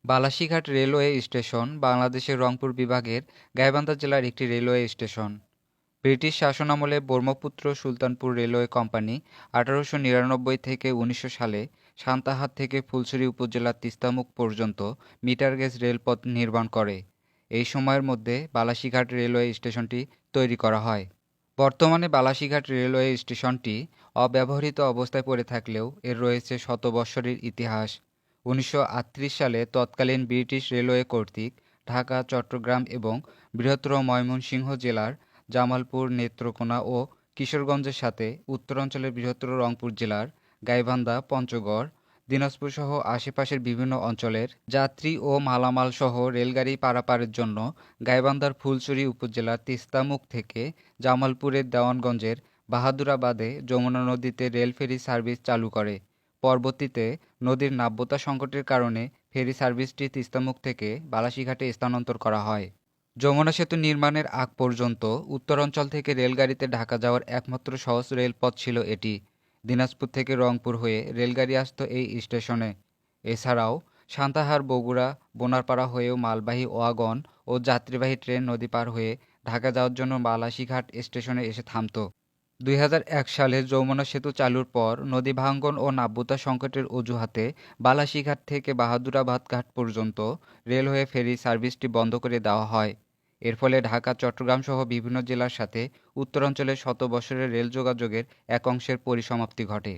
Balasighat railway station বাংলাদেশের রংপুর বিভাগের গাইবান্ধা জেলার একটি রেলওয়ে স্টেশন। ব্রিটিশ শাসনামলে ব্রহ্মপুত্র সুলতানপুর রেলওয়ে কোম্পানি ১৮৯৯ থেকে ১৯০০ সালে সান্তাহার থেকে ফুলছড়ি উপজেলার তিস্তামুখ পর্যন্ত মিটার গেজ রেলপথ নির্মাণ করে। এই সময়ের মধ্যে বালাসীঘাট রেলওয়ে স্টেশনটি তৈরি করা হয়। বর্তমানে বালাসীঘাট রেলওয়ে স্টেশনটি অব্যবহৃত অবস্থায় পড়ে থাকলেও এর রয়েছে শত বৎসরের ইতিহাস। ১৯৩৮ সালে তৎকালীন ব্রিটিশ রেলওয়ে কর্তৃক ঢাকা, চট্টগ্রাম এবং বৃহত্তর ময়মনসিংহ জেলার জামালপুর, নেত্রকোনা ও কিশোরগঞ্জের সাথে উত্তরাঞ্চলের বৃহত্তর রংপুর জেলার গাইবান্ধা, পঞ্চগড়, দিনাজপুর সহ আশেপাশের বিভিন্ন অঞ্চলের যাত্রী ও মালামাল সহ রেলগাড়ি পারাপারের জন্য গাইবান্ধার ফুলছড়ি উপজেলার তিস্তামুখ থেকে জামালপুরের দেওয়ানগঞ্জের বাহাদুরাবাদে যমুনা নদীতে রেল ফেরি সার্ভিস চালু করে। পরবর্তীতে নদীর নাব্যতা সংকটের কারণে ফেরি সার্ভিসটি তিস্তামুখ থেকে বালাসীঘাটে স্থানান্তর করা হয়। যমুনা সেতু নির্মাণের আগ পর্যন্ত উত্তরাঞ্চল থেকে রেলগাড়িতে ঢাকা যাওয়ার একমাত্র সহজ রেলপথ ছিল এটি। দিনাজপুর থেকে রংপুর হয়ে রেলগাড়ি আসতো এই স্টেশনে। এছাড়াও সান্তাহার, বগুড়া, বোনারপাড়া হয়েও মালবাহী ওয়াগন ও যাত্রীবাহী ট্রেন নদী পার হয়ে ঢাকা যাওয়ার জন্য বালাসীঘাট স্টেশনে এসে থামত। ২০০১ সালে যমুনা সেতু চালুর পর নদী ভাঙ্গন ও নাব্যতা সংকটের অজুহাতে বালাসীঘাট থেকে বাহাদুরাবাদ ঘাট পর্যন্ত রেলওয়ে ফেরি সার্ভিসটি বন্ধ করে দেওয়া হয়। এর ফলে ঢাকা, চট্টগ্রাম সহ বিভিন্ন জেলার সাথে উত্তরাঞ্চলের শত বছরের রেল যোগাযোগের এক অংশের পরিসমাপ্তি ঘটে।